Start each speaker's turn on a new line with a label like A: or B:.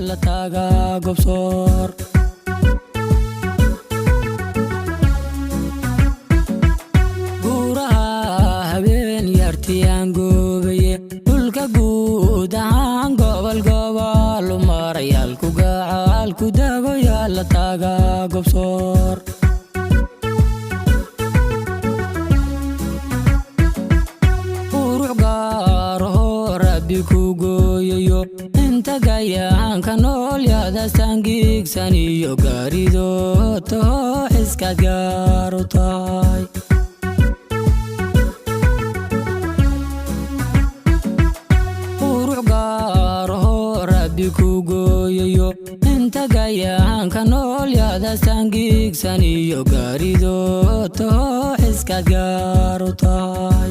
A: yaalla taagaa gobsoor guuraha habeen yartiyaan goobaye dhulka guud ahaan gobol gobol u marayaalku gacaalku dago yaalla taagaa gobsoor kugoyo inta gayaanka nool yaadastaan giigsan iyo gaarido toho iskaad gaaru tahay qurux gaaraho rabbi kugoyayo inta gayaanka nool yaadastaan giigsan iyo gaarido toho iskaad gaaru tahay